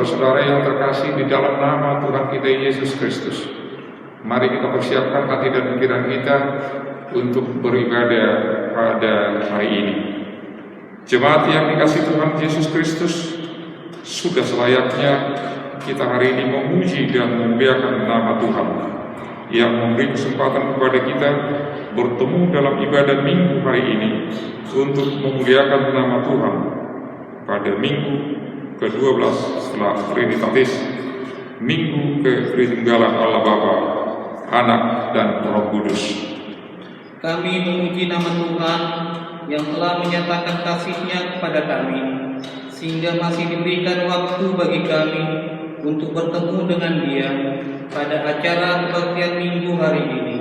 saudara-saudara yang terkasih di dalam nama Tuhan kita Yesus Kristus, mari kita persiapkan hati dan pikiran kita untuk beribadah pada hari ini. Jemaat yang dikasihi Tuhan Yesus Kristus, sudah selayaknya kita hari ini memuji dan memuliakan nama Tuhan yang memberi kesempatan kepada kita bertemu dalam ibadah minggu hari ini untuk memuliakan nama Tuhan pada minggu ke-12 setelah Trinitatis, minggu ke-Tritunggalan Allah Bapa, Anak, dan Roh Kudus. Kami memuji nama Tuhan yang telah menyatakan kasih-Nya kepada kami, sehingga masih diberikan waktu bagi kami untuk bertemu dengan Dia pada acara kebaktian minggu hari ini.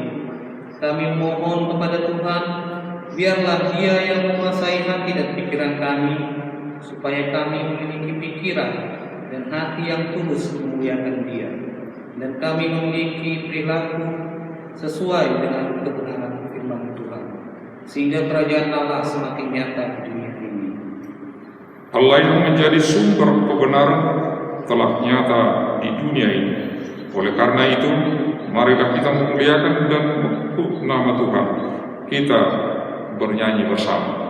Kami mohon kepada Tuhan, biarlah Dia yang menguasai hati dan pikiran kami, supaya kami memiliki pikiran dan hati yang tulus memuliakan Dia, dan kami memiliki perilaku sesuai dengan kebenaran firman Tuhan, sehingga kerajaan Allah semakin nyata di dunia ini. Allah yang menjadi sumber kebenaran telah nyata di dunia ini. Oleh karena itu, marilah kita memuliakan dan mengutuk nama Tuhan. Kita bernyanyi bersama.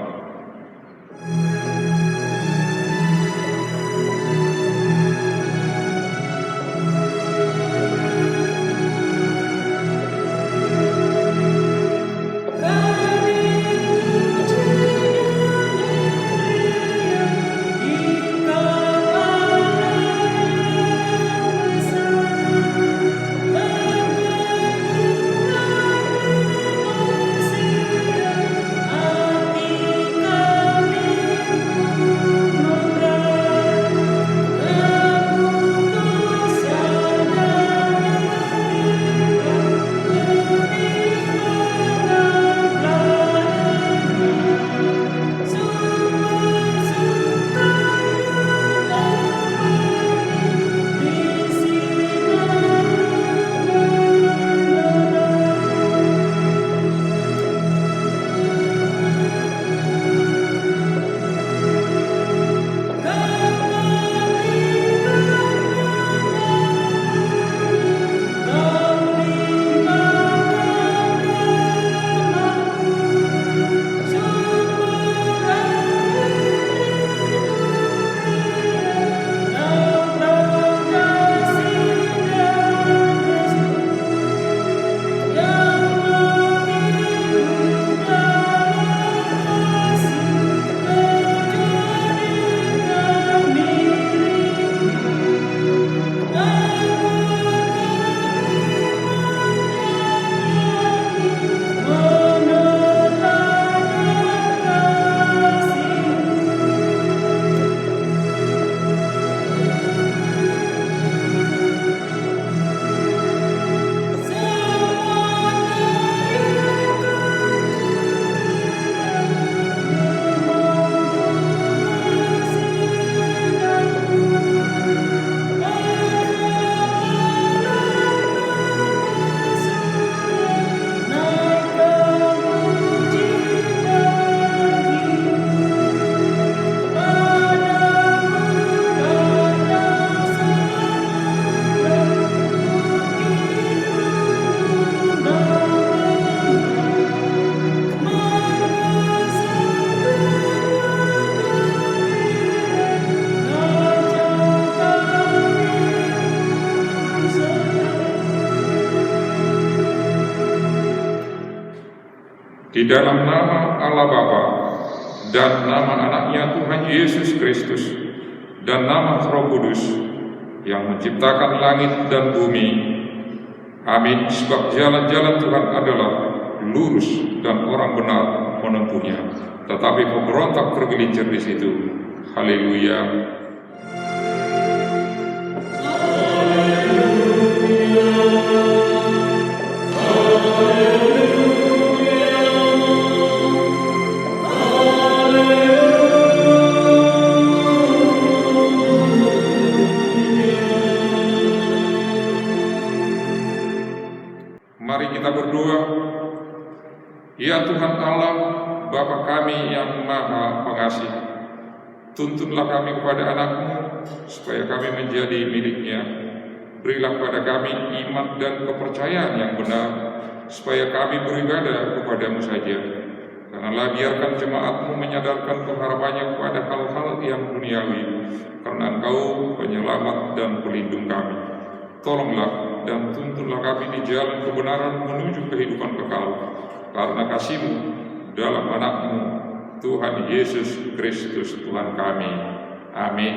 Di dalam nama Allah Bapa dan nama Anaknya Tuhan Yesus Kristus dan nama Roh Kudus yang menciptakan langit dan bumi. Amin. Sebab jalan-jalan Tuhan adalah lurus dan orang benar menempuhnya, tetapi pemberontak tergelincir di situ. Haleluya. Mari kita berdoa. Ya Tuhan Allah, Bapa kami yang Maha Pengasih, tuntunlah kami kepada anak-Mu supaya kami menjadi milik-Nya. Berilah pada kami iman dan kepercayaan yang benar, supaya kami beribadah kepada-Mu saja. Karena biarkan jemaat-Mu menyadarkan pengharapannya kepada hal-hal yang duniawi, karena Engkau penyelamat dan pelindung kami. Tolonglah dan tuntunlah kami di jalan kebenaran menuju kehidupan kekal, karena kasih-Mu dalam anak-Mu, Tuhan Yesus Kristus Tuhan kami. Amin.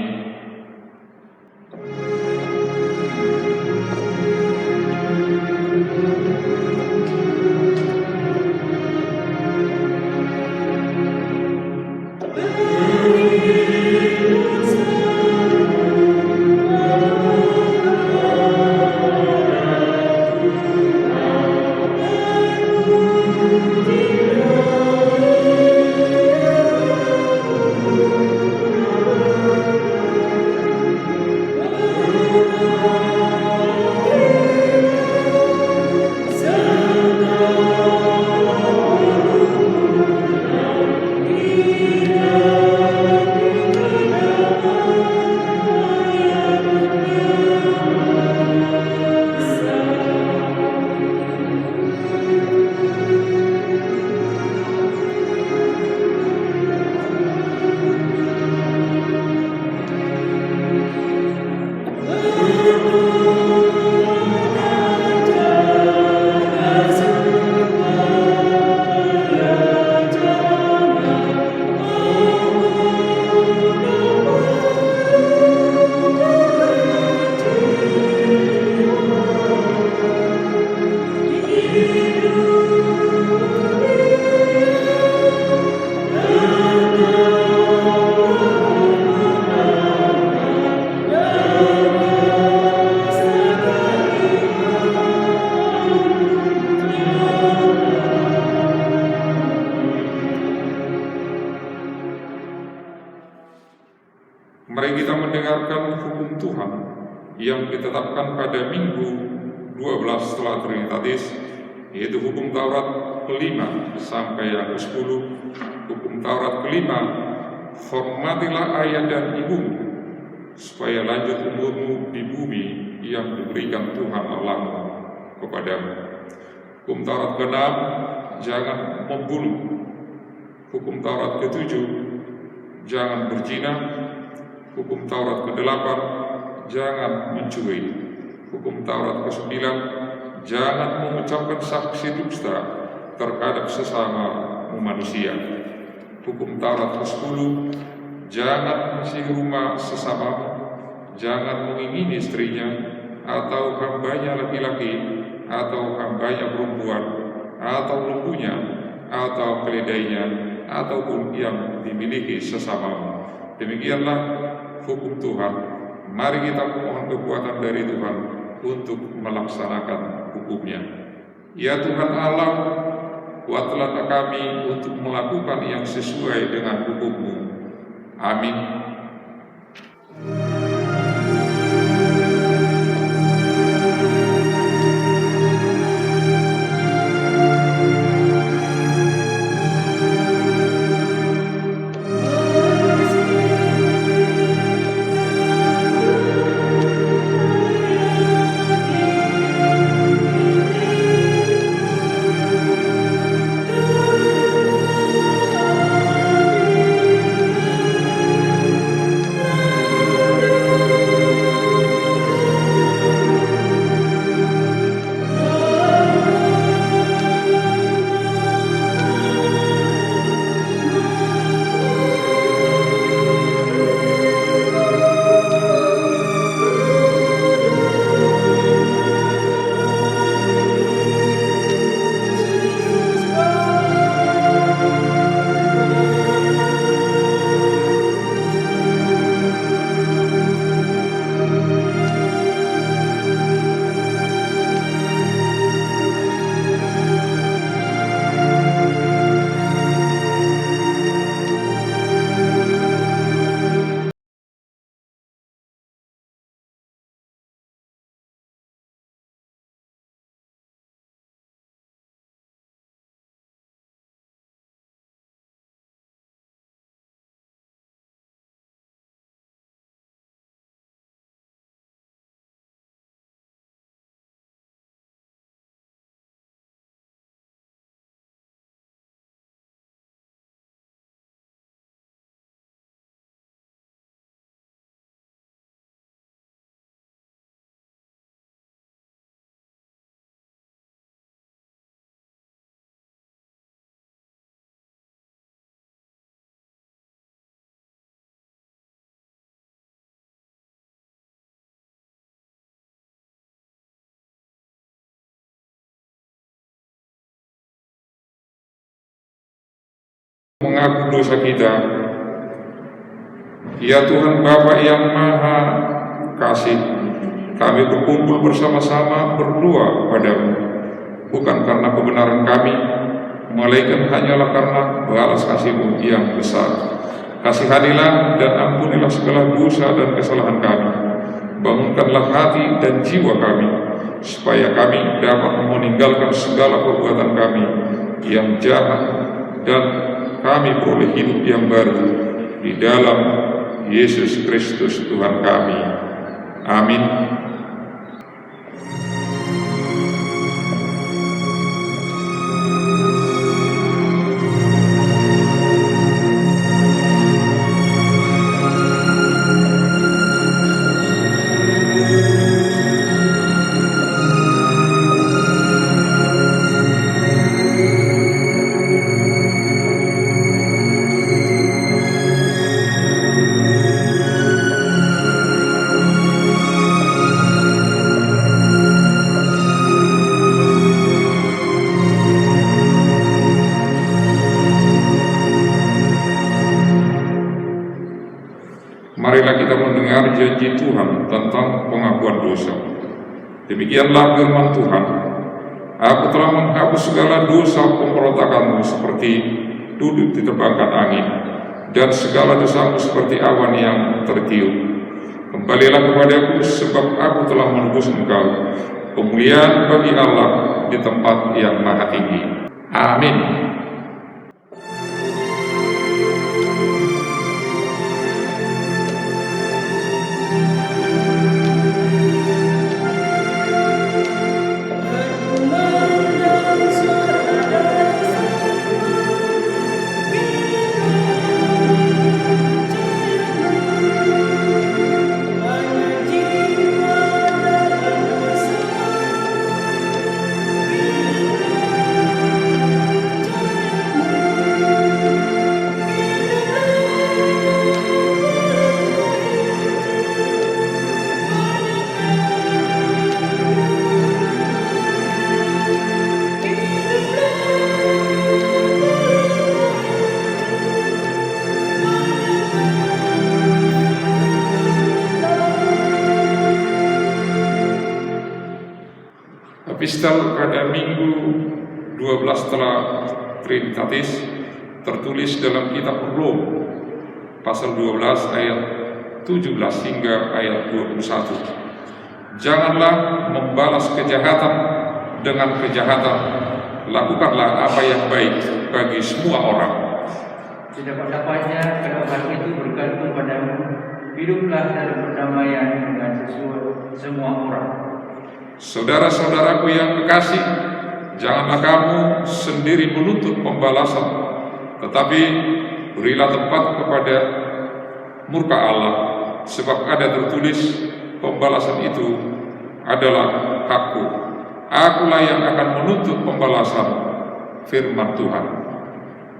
Mari kita mendengarkan hukum Tuhan yang ditetapkan pada Minggu 12 setelah Trinitatis, yaitu hukum Taurat kelima sampai yang ke-10. Hukum Taurat kelima, hormatilah ayah dan ibumu, supaya lanjut umurmu di bumi yang diberikan Tuhan Allahmu kepadamu. Hukum Taurat ke-6, jangan membunuh. Hukum Taurat ke-7, jangan berzina. Hukum Taurat ke-8, jangan mencuri. Hukum Taurat ke-9, jangan mengucapkan saksi dusta terhadap sesama manusia. Hukum Taurat ke-10, jangan mengasihi rumah sesamamu, jangan mengingini istrinya, atau hambanya laki-laki, atau hambanya perempuan, atau lembunya, atau keledainya, ataupun yang dimiliki sesamamu. Demikianlah hukum Tuhan. Mari kita memohon kekuatan dari Tuhan untuk melaksanakan hukum-Nya. Ya Tuhan Allah, kuatkanlah kami untuk melakukan yang sesuai dengan hukum-Mu. Amin. mengaku dosa kita. Ya Tuhan Bapa yang Maha Kasih, kami berkumpul bersama-sama berdoa padamu, bukan karena kebenaran kami, melainkan hanyalah karena balas kasih-Mu yang besar. Kasihanilah dan ampunilah segala dosa dan kesalahan kami. Bangunkanlah hati dan jiwa kami, supaya kami dapat meninggalkan segala perbuatan kami yang jahat, dan kami beroleh hidup yang baru di dalam Yesus Kristus Tuhan kami. Amin. Marilah kita mendengar janji Tuhan tentang pengakuan dosa. Demikianlah firman Tuhan, Aku telah menghapus segala dosa pemberontakanmu seperti duduk ditebangkan angin, dan segala dosamu seperti awan yang tertiup. Kembalilah kepadaku, sebab aku telah menebus engkau. Kemuliaan bagi Allah di tempat yang maha tinggi. Amin. Epistel pada Minggu 12 setelah Trinitatis tertulis dalam kitab Rom pasal 12 ayat 17 hingga ayat 21. Janganlah membalas kejahatan dengan kejahatan, lakukanlah apa yang baik bagi semua orang. Sedapat-dapatnya kedua itu bergantung padamu, hiduplah dalam perdamaian dengan semua orang. Saudara-saudaraku yang kekasih, janganlah kamu sendiri menuntut pembalasan, tetapi berilah tempat kepada murka Allah, sebab ada tertulis, pembalasan itu adalah hakku. Akulah yang akan menuntut pembalasan, firman Tuhan.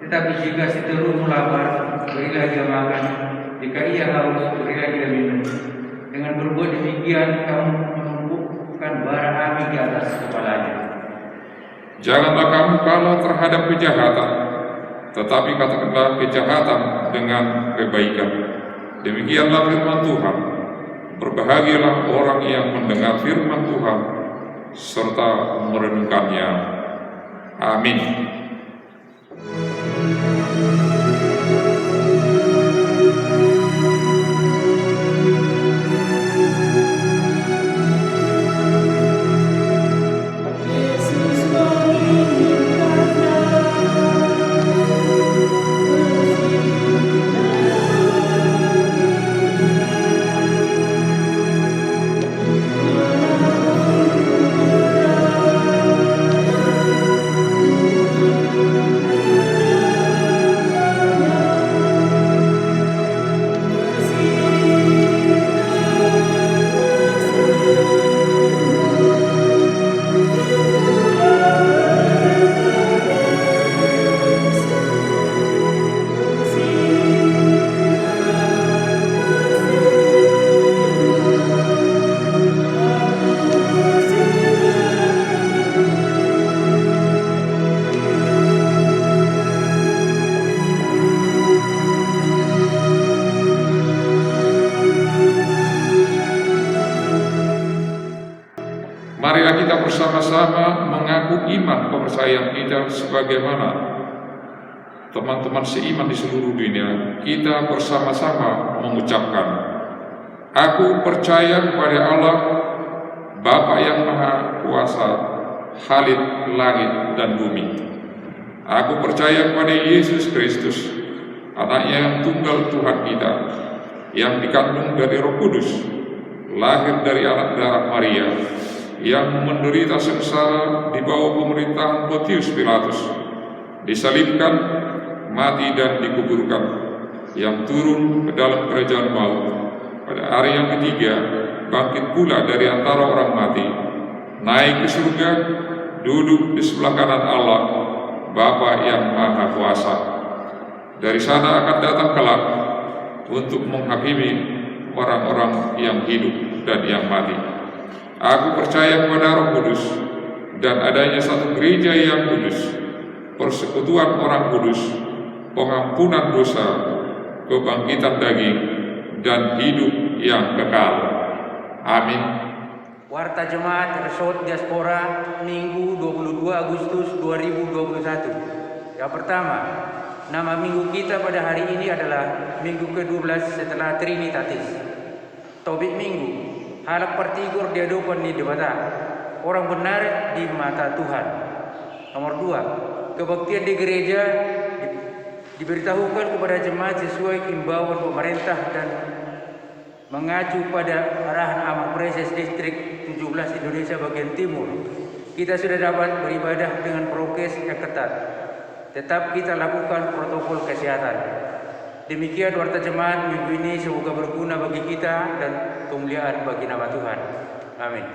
Tetapi jika seteru melapar, berilah dia makan. Jika ia haus, berilah dia minum. Dengan berbuat demikian, kamu menumpukkan bara api di atas kepalanya. Janganlah kamu kalah terhadap kejahatan, tetapi katakanlah kejahatan dengan kebaikan. Demikianlah firman Tuhan. Berbahagialah orang yang mendengar firman Tuhan serta merenungkannya. Amin. bersama mengaku iman kepercayaan kita sebagaimana teman-teman seiman di seluruh dunia. Kita bersama-sama mengucapkan, aku percaya kepada Allah, Bapa yang Maha Kuasa, Khalik langit dan bumi. Aku percaya kepada Yesus Kristus, Anaknya yang tunggal Tuhan kita, yang dikandung dari Roh Kudus, lahir dari anak darah Maria, yang menderita sengsara di bawah pemerintahan Pontius Pilatus, disalibkan, mati dan dikuburkan, yang turun ke dalam kerajaan maut, pada hari yang ketiga bangkit pula dari antara orang mati, naik ke surga, duduk di sebelah kanan Allah, Bapa yang Maha Kuasa. Dari sana akan datang kelak untuk menghakimi orang-orang yang hidup dan yang mati. Aku percaya kepada Roh Kudus dan adanya satu gereja yang kudus, persekutuan orang kudus, pengampunan dosa, kebangkitan daging, dan hidup yang kekal. Amin. Warta Jemaat Resort Diaspora Minggu 22 Agustus 2021. Yang pertama, nama minggu kita pada hari ini adalah minggu ke-12 setelah Trinitatis. Topik minggu, halak pertigur di hadapan di debata, orang benar di mata Tuhan. Nomor 2, kebaktian di gereja diberitahukan kepada jemaat sesuai imbauan pemerintah dan mengacu pada arahan Amat Preses Distrik 17 Indonesia bagian Timur. Kita sudah dapat beribadah dengan prokes yang ketat. Tetap kita lakukan protokol kesehatan. Demikian warta jemaat minggu ini, semoga berguna bagi kita dan kemuliaan bagi nama Tuhan. Amin.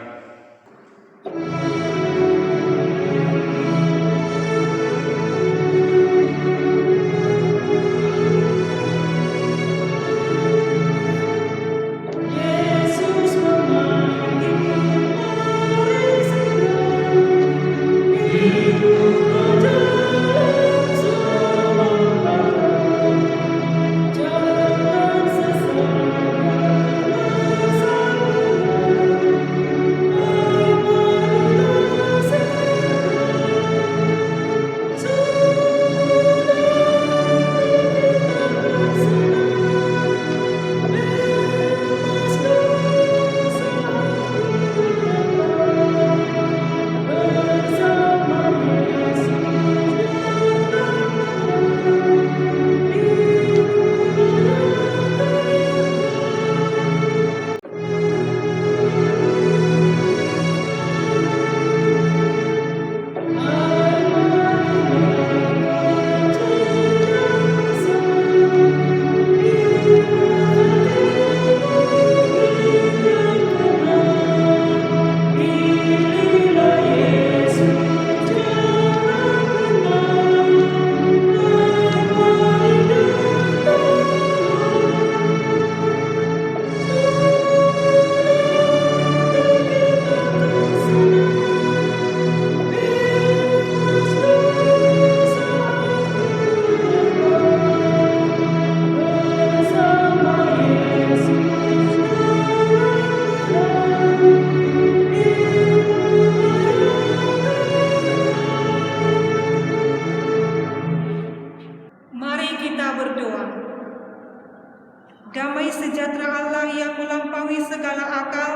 Damai sejahtera Allah yang melampaui segala akal,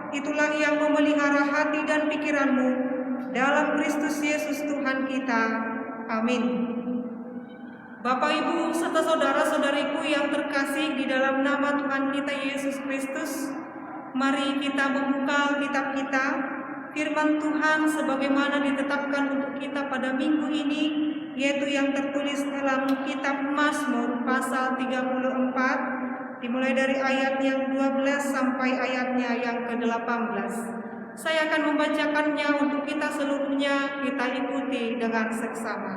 itulah yang memelihara hati dan pikiranmu dalam Kristus Yesus Tuhan kita. Amin. Bapak, Ibu, serta saudara-saudariku yang terkasih di dalam nama Tuhan kita Yesus Kristus, mari kita membuka kitab kita, firman Tuhan sebagaimana ditetapkan untuk kita pada minggu ini, yaitu yang tertulis dalam kitab Mazmur pasal 34, dimulai dari ayat yang 12 sampai ayatnya yang ke-18. Saya akan membacakannya untuk kita seluruhnya, kita ikuti dengan seksama.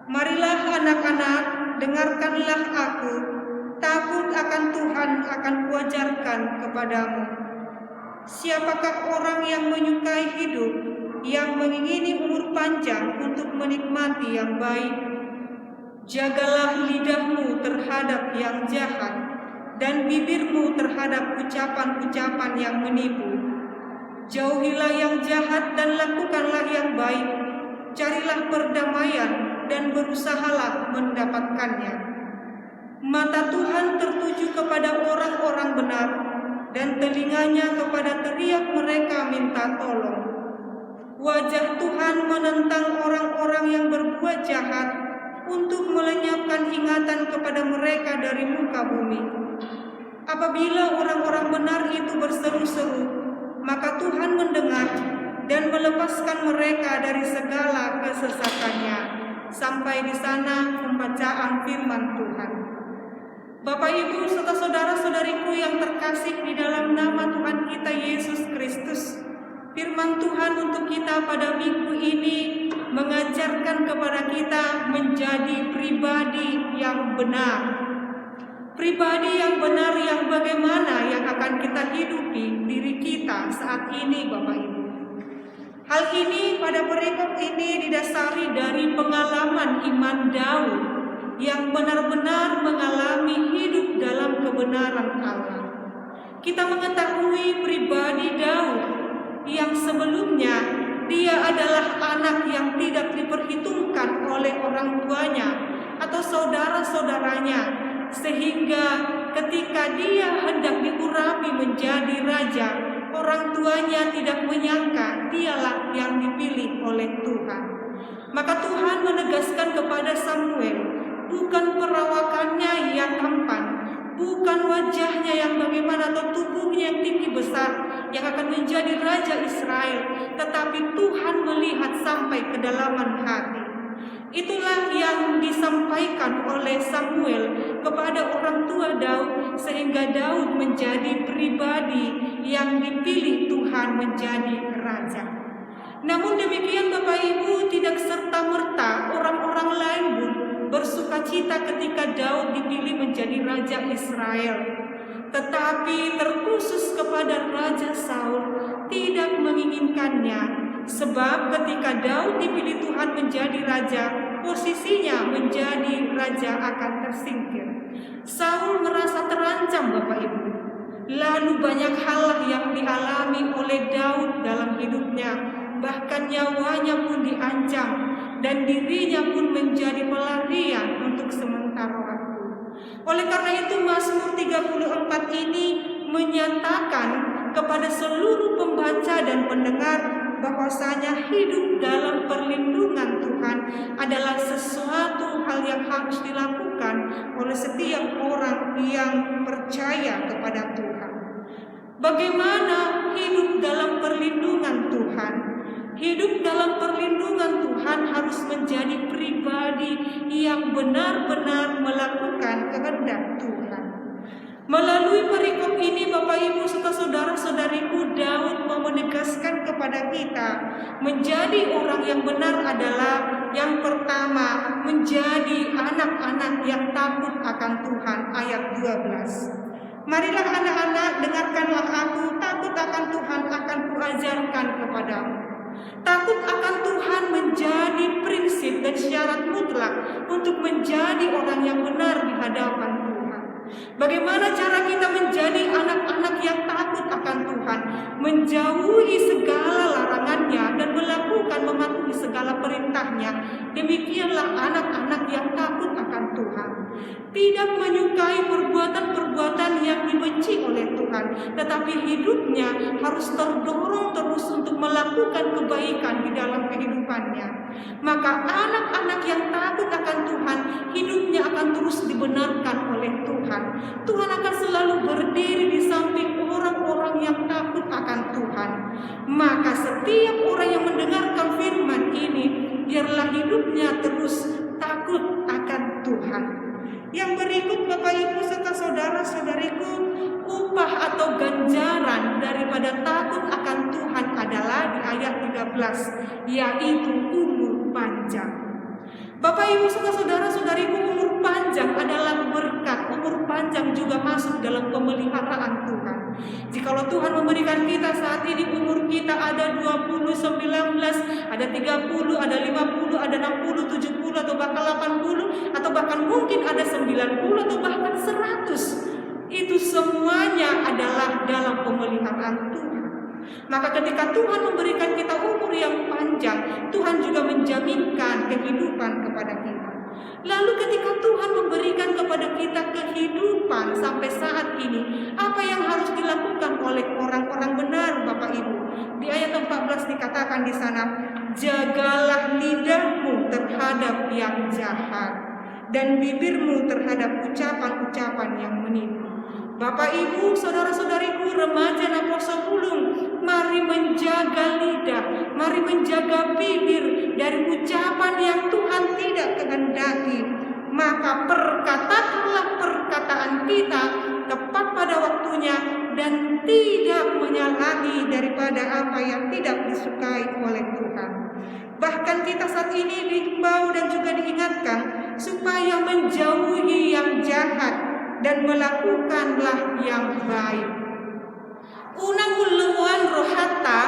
Marilah anak-anak, dengarkanlah aku, takut akan Tuhan akan kuajarkan kepadamu. Siapakah orang yang menyukai hidup, yang mengingini umur panjang untuk menikmati yang baik? Jagalah lidahmu terhadap yang jahat, dan bibirmu terhadap ucapan-ucapan yang menipu. Jauhilah yang jahat dan lakukanlah yang baik. Carilah perdamaian dan berusahalah mendapatkannya. Mata Tuhan tertuju kepada orang-orang benar, dan telinganya kepada teriak mereka minta tolong. Wajah Tuhan menentang orang-orang yang berbuat jahat untuk melenyapkan ingatan kepada mereka dari muka bumi. Apabila orang-orang benar itu berseru-seru, maka Tuhan mendengar dan melepaskan mereka dari segala kesesakannya. Sampai di sana pembacaan firman Tuhan. Bapak, Ibu, serta saudara-saudariku yang terkasih di dalam nama Tuhan kita Yesus Kristus, firman Tuhan untuk kita pada minggu ini mengajarkan kepada kita menjadi pribadi yang benar. Pribadi yang benar yang bagaimana yang akan kita hidupi diri kita saat ini, Bapak Ibu. Hal ini pada perikop ini didasari dari pengalaman iman Daud yang benar-benar mengalami hidup dalam kebenaran Allah. Kita mengetahui pribadi Daud yang sebelumnya dia adalah anak yang tidak diperhitungkan oleh orang tuanya atau saudara-saudaranya, sehingga ketika dia hendak diurapi menjadi raja, orang tuanya tidak menyangka dialah yang dipilih oleh Tuhan. Maka Tuhan menegaskan kepada Samuel, bukan perawakannya yang tampan, bukan wajahnya yang bagaimana atau tubuhnya yang tinggi besar yang akan menjadi raja Israel, tetapi Tuhan melihat sampai kedalaman hati. Itulah yang disampaikan oleh Samuel kepada orang tua Daud, sehingga Daud menjadi pribadi yang dipilih Tuhan menjadi raja. Namun demikian Bapak Ibu, tidak serta-merta orang-orang lain pun bersukacita ketika Daud dipilih menjadi raja Israel. Tetapi terkhusus kepada Raja Saul tidak menginginkannya, sebab ketika Daud dipilih Tuhan menjadi raja, posisinya menjadi raja akan tersingkir. Saul merasa terancam, Bapak Ibu. Lalu banyak hal yang dialami oleh Daud dalam hidupnya, bahkan nyawanya pun diancam dan dirinya pun menjadi pelarian untuk sementara waktu. Oleh karena itu Mazmur 34 ini menyatakan kepada seluruh pembaca dan pendengar bahwasanya hidup dalam perlindungan Tuhan adalah sesuatu hal yang harus dilakukan oleh setiap orang yang percaya kepada Tuhan. Bagaimana hidup dalam perlindungan Tuhan? Hidup dalam perlindungan Tuhan harus menjadi pribadi yang benar-benar melakukan kehendak Tuhan. Melalui perikop ini Bapak Ibu serta saudara-saudariku, Daud mau menegaskan kepada kita menjadi orang yang benar adalah yang pertama, menjadi anak-anak yang takut akan Tuhan. Ayat 12. Marilah anak-anak, dengarkanlah aku, takut akan Tuhan akan kuajarkan kepadamu. Takut akan Tuhan menjadi prinsip dan syarat mutlak untuk menjadi orang yang benar di hadapan Tuhan. Bagaimana cara kita menjadi anak-anak yang takut akan Tuhan? Menjauhi segala larangannya dan mematuhi segala perintahnya. Demikianlah anak-anak yang takut akan Tuhan. Tidak menyukai perbuatan-perbuatan yang dibenci oleh Tuhan, tetapi hidupnya harus terdorong terus untuk melakukan kebaikan di dalam kehidupannya. Maka anak-anak yang takut akan Tuhan, hidupnya akan terus dibenarkan oleh Tuhan. Tuhan akan selalu berdiri di samping orang-orang yang takut akan Tuhan. Maka setiap orang yang mendengarkan firman ini, biarlah hidupnya terus takut akan Tuhan. Yang berikut Bapak Ibu serta saudara-saudariku, upah atau ganjaran daripada takut akan Tuhan adalah di ayat 13, yaitu umur panjang. Bapak Ibu serta saudara-saudariku, umur panjang adalah berkat. Umur panjang juga masuk dalam pemeliharaan Tuhan. Jikalau Tuhan memberikan kita saat ini umur kita ada 20, 19, ada 30, ada 50, ada 60, 70 atau bahkan 80, atau bahkan mungkin ada 90 atau bahkan 100. Itu semuanya adalah dalam pemeliharaan Tuhan. Maka ketika Tuhan memberikan kita umur yang panjang, Tuhan juga menjaminkan kehidupan kepada kita. Lalu ketika Tuhan memberikan kepada kita kehidupan sampai saat ini, apa yang harus dilakukan oleh orang-orang benar, Bapak Ibu? Di ayat 14 dikatakan di sana, jagalah lidahmu terhadap yang jahat dan bibirmu terhadap ucapan-ucapan yang menipu. Bapak Ibu, saudara-saudariku, remaja dan sulung, mari menjaga lidah, mari menjaga bibir dari ucapan yang Tuhan tidak kehendaki. Maka perkatakanlah perkataan kita tepat pada waktunya dan tidak menyalahi daripada apa yang tidak disukai oleh Tuhan. Bahkan kita saat ini diimbau dan juga diingatkan supaya menjauhi yang jahat dan melakukanlah yang baik. Unang ulungan rohata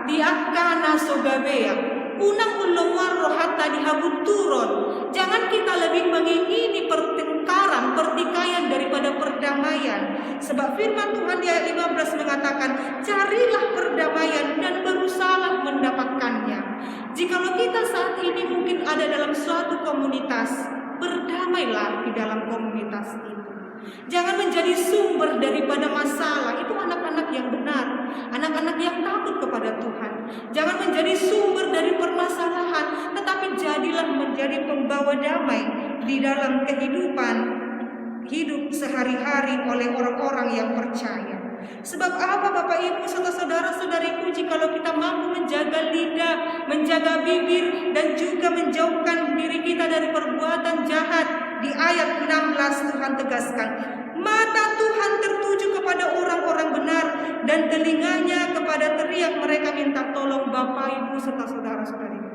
diakana sogabea, unang ulungan rohata dihabuturon. Jangan kita lebih mengingini pertengkaran, pertikaian daripada perdamaian. Sebab firman Tuhan di ayat 15 mengatakan, carilah perdamaian dan berusahalah mendapatkannya. Jikalau kita saat ini mungkin ada dalam suatu komunitas, berdamailah di dalam komunitas itu. Jangan menjadi sumber daripada masalah. Itu anak-anak yang benar, anak-anak yang takut kepada Tuhan. Jangan menjadi sumber dari permasalahan, tetapi jadilah menjadi pembawa damai di dalam kehidupan hidup sehari-hari oleh orang-orang yang percaya. Sebab apa Bapak Ibu serta saudara-saudariku, jikalau kita mampu menjaga lidah, menjaga bibir, dan juga menjauhkan diri kita dari perbuatan jahat. Di ayat 16 Tuhan tegaskan, mata Tuhan tertuju kepada orang-orang benar dan telinganya kepada teriak mereka minta tolong. Bapak Ibu serta saudara-saudariku,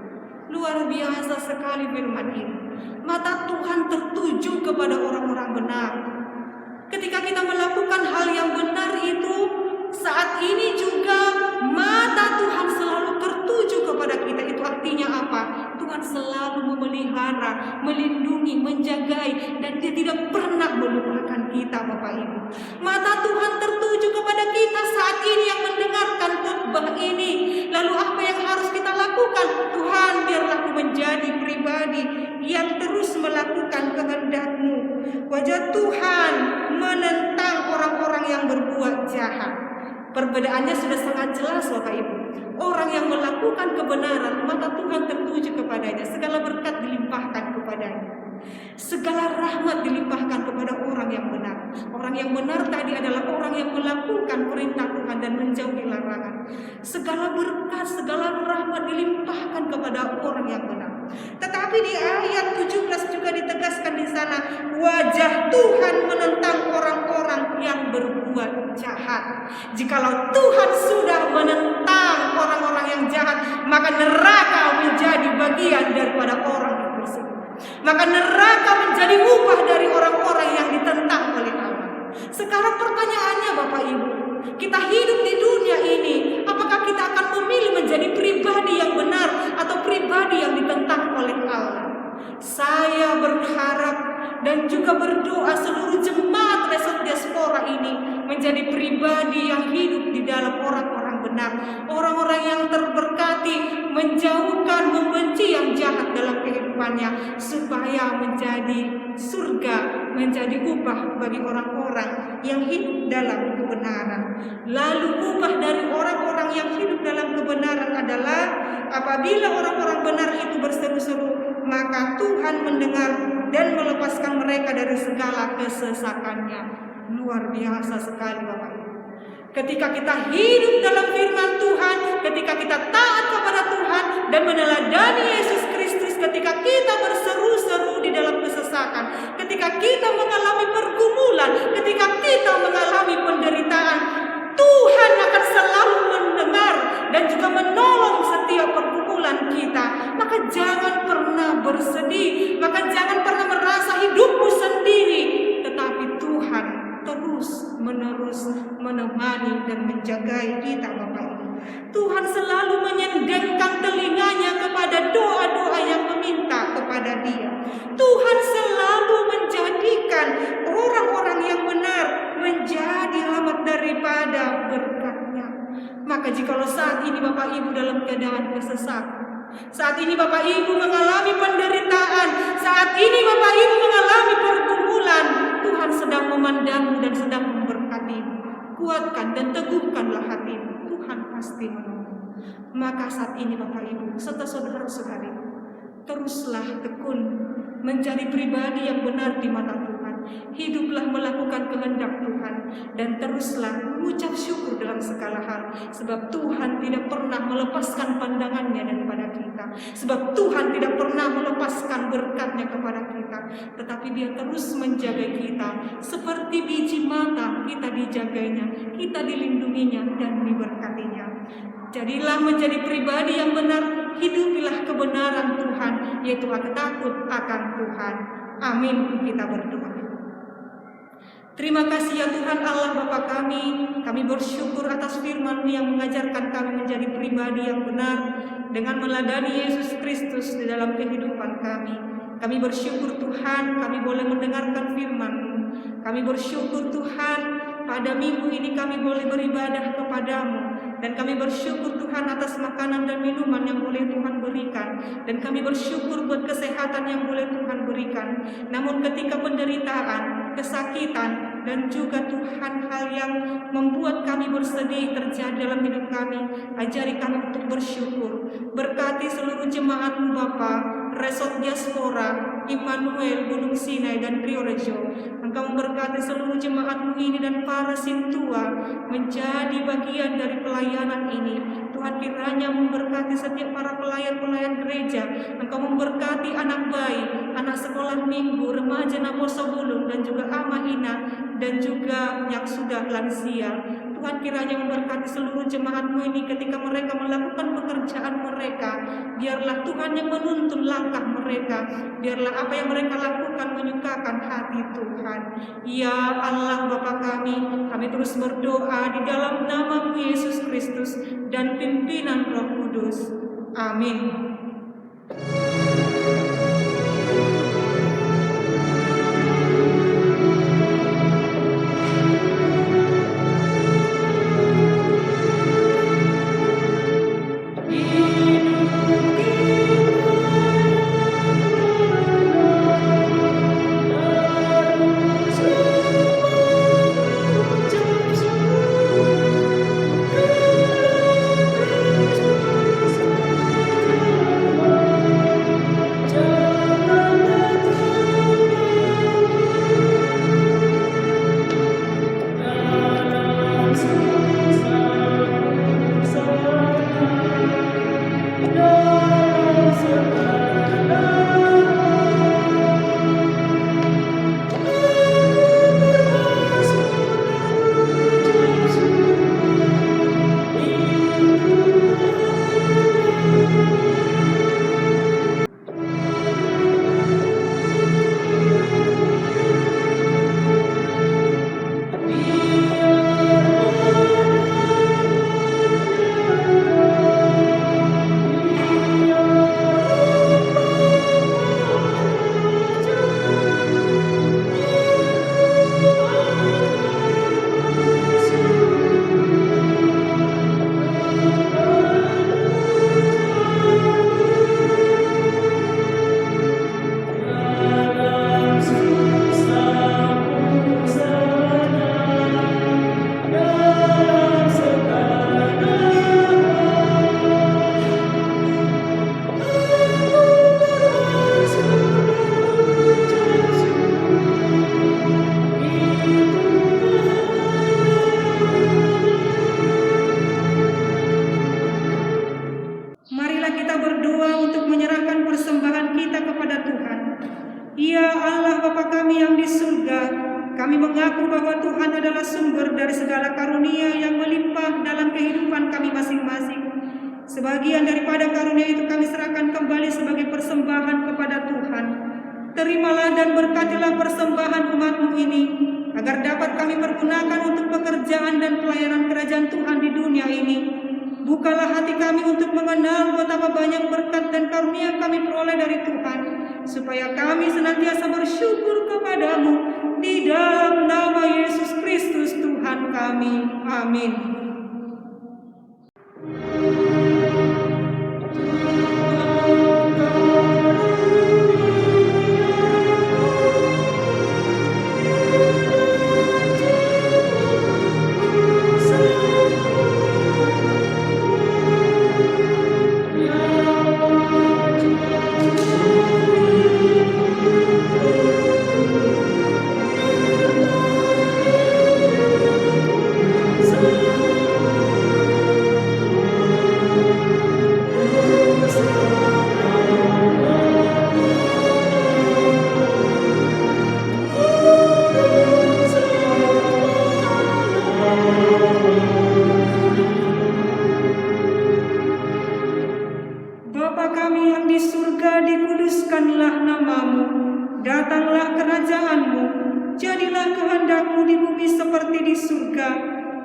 luar biasa sekali firman ini. Mata Tuhan tertuju kepada orang-orang benar. Ketika kita melakukan hal yang benar itu, saat ini juga mata Tuhan selalu tertuju kepada kita. Itu artinya apa? Tuhan selalu memelihara, melindungi, menjagai, dan Dia tidak pernah melupakan kita, Bapak Ibu. Mata Tuhan tertuju kepada kita saat ini yang mendengarkan khotbah ini. Lalu apa yang harus kita lakukan? Tuhan, biarlah aku menjadi pribadi yang terus melakukan kehendak-Mu. Wajah Tuhan menentang orang-orang yang berbuat jahat. Perbedaannya sudah sangat jelas, Bapak Ibu. Orang yang melakukan kebenaran, mata Tuhan tertuju kepadanya. Segala berkat dilimpahkan kepadanya. Segala rahmat dilimpahkan kepada orang yang benar. Orang yang benar tadi adalah orang yang melakukan perintah Tuhan dan menjauhi larangan. Segala berkat, segala rahmat dilimpahkan kepada orang yang benar. Tetapi di ayat 17 juga ditegaskan di sana, wajah Tuhan menentang orang-orang yang berbuat jahat. Jikalau Tuhan sudah menentang orang-orang yang jahat, maka neraka menjadi bagian daripada orang yang tersebut. Maka neraka menjadi upah dari orang-orang yang ditentang oleh Allah. Sekarang pertanyaannya Bapak Ibu, kita hidup di dunia ini, apakah kita akan memilih menjadi pribadi yang benar atau pribadi yang ditentang oleh Allah? Saya berharap dan juga berdoa seluruh jemaat Resort Diaspora ini menjadi pribadi yang hidup di dalam orang-orang benar, orang-orang yang terberkati, menjauhkan, membenci yang jahat dalam kehidupannya, supaya menjadi surga, menjadi upah bagi orang-orang yang hidup dalam kebenaran. Lalu upah dari orang-orang yang hidup dalam kebenaran adalah apabila orang-orang benar itu berseru-seru, maka Tuhan mendengar dan melepaskan mereka dari segala kesesakannya. Luar biasa sekali Bapak Ibu. Ketika kita hidup dalam firman Tuhan, ketika kita taat kepada Tuhan dan meneladani Yesus Kristus, ketika kita berseru-seru di dalam kesesakan, ketika kita mengalami pergumulan, ketika kita mengalami penderitaan, Tuhan akan selalu mendengar dan juga menolong setiap pergumulan kita. Maka jangan pernah bersedih, maka jangan pernah merasa hidupmu sendiri, tetapi Tuhan terus-menerus menemani dan menjagai kita Bapak Ibu. Tuhan selalu menyendengkan telinganya kepada doa-doa yang meminta kepada Dia. Tuhan selalu menjadikan orang-orang yang benar menjadi alamat daripada berkat-Nya. Maka jikalau keadaan kesesakan. Saat ini Bapak Ibu mengalami penderitaan, saat ini Bapak Ibu mengalami pergumulan. Tuhan sedang memandangmu dan sedang memberkatimu. Kuatkan dan teguhkanlah hatimu, Tuhan pasti menolong. Maka saat ini Bapak Ibu serta saudara-saudari, teruslah tekun menjadi pribadi yang benar di mata Tuhan. Hiduplah melakukan kehendak Tuhan dan teruslah mengucap syukur dalam segala hal, sebab Tuhan tidak pernah melepaskan pandangannya daripada kita, sebab Tuhan tidak pernah melepaskan berkatnya kepada kita, tetapi Dia terus menjaga kita seperti biji mata. Kita dijagainya, kita dilindunginya dan diberkatinya. Jadilah menjadi pribadi yang benar, hidupilah kebenaran Tuhan, yaitu takut akan Tuhan. Amin. Kita berdoa. Terima kasih ya Tuhan Allah Bapa kami bersyukur atas firman-Mu yang mengajarkan kami menjadi pribadi yang benar dengan meladani Yesus Kristus di dalam kehidupan kami. Kami bersyukur Tuhan, kami boleh mendengarkan firman-Mu. Kami bersyukur Tuhan, pada minggu ini kami boleh beribadah kepada-Mu. Dan kami bersyukur Tuhan atas makanan dan minuman yang boleh Tuhan berikan. Dan kami bersyukur buat kesehatan yang boleh Tuhan berikan. Namun ketika penderitaan, kesakitan, dan juga Tuhan hal yang membuat kami bersedih terjadi dalam hidup kami, ajari kami untuk bersyukur. Berkati seluruh jemaat-Mu Bapa, Resort Diaspora, Immanuel, Gunung Sinai, dan Priorejo. Engkau memberkati seluruh jemaat-Mu ini dan para sintua menjadi bagian dari pelayanan ini. Tuhan kiranya memberkati setiap para pelayan-pelayan gereja. Engkau memberkati anak bayi, anak sekolah minggu, remaja Naposo Bulung, dan juga Ama Ina, dan juga yang sudah lansia. Tuhan kiranya memberkati seluruh jemaat-Mu ini ketika mereka melakukan pekerjaan mereka. Biarlah Tuhan yang menuntun langkah mereka. Biarlah apa yang mereka lakukan menyukakan hati Tuhan. Ya Allah Bapa kami terus berdoa di dalam nama-Mu Yesus Kristus dan pimpinan Roh Kudus. Amin. Kami mengaku bahwa Tuhan adalah sumber dari segala karunia yang melimpah dalam kehidupan kami masing-masing. Sebagian daripada karunia itu kami serahkan kembali sebagai persembahan kepada Tuhan. Terimalah dan berkatilah persembahan umat-Mu ini, agar dapat kami pergunakan untuk pekerjaan dan pelayanan kerajaan Tuhan di dunia ini. Bukalah hati kami untuk mengenal betapa banyak berkat dan karunia yang kami peroleh dari Tuhan, supaya kami senantiasa bersyukur kepada-Mu di dalam nama Yesus Kristus Tuhan kami. Amin. Bapa kami yang di surga, dikuduskanlah namamu, datanglah kerajaan-Mu, jadilah kehendak-Mu di bumi seperti di surga.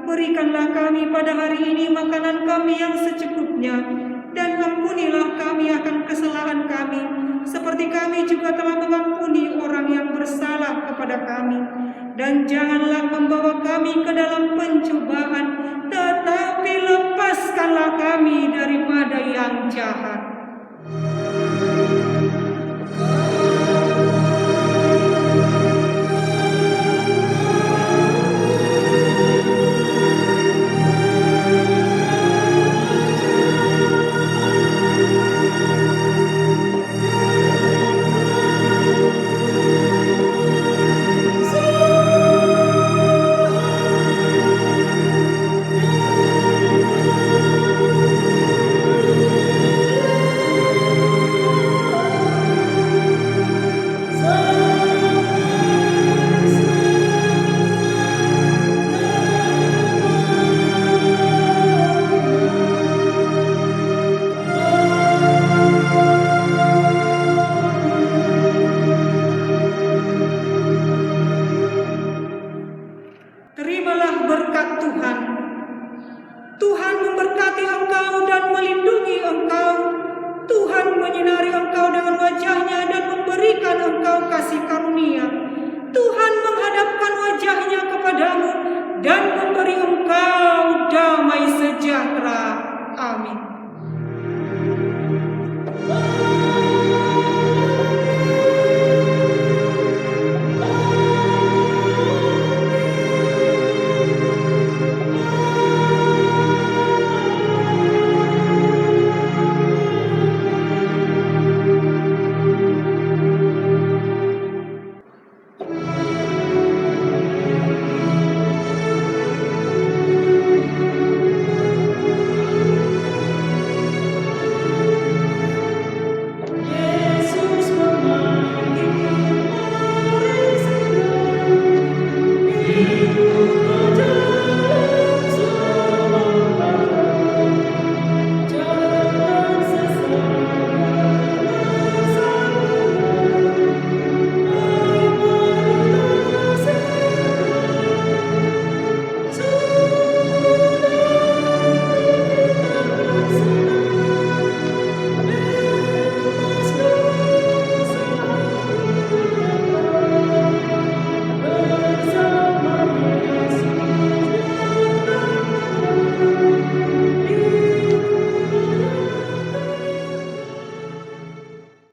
Berikanlah kami pada hari ini makanan kami yang secukupnya, dan ampunilah kami akan kesalahan kami, seperti kami juga telah mengampuni orang yang bersalah kepada kami. Dan janganlah membawa kami ke dalam pencobaan, tetapi lepaskanlah kami daripada yang jahat.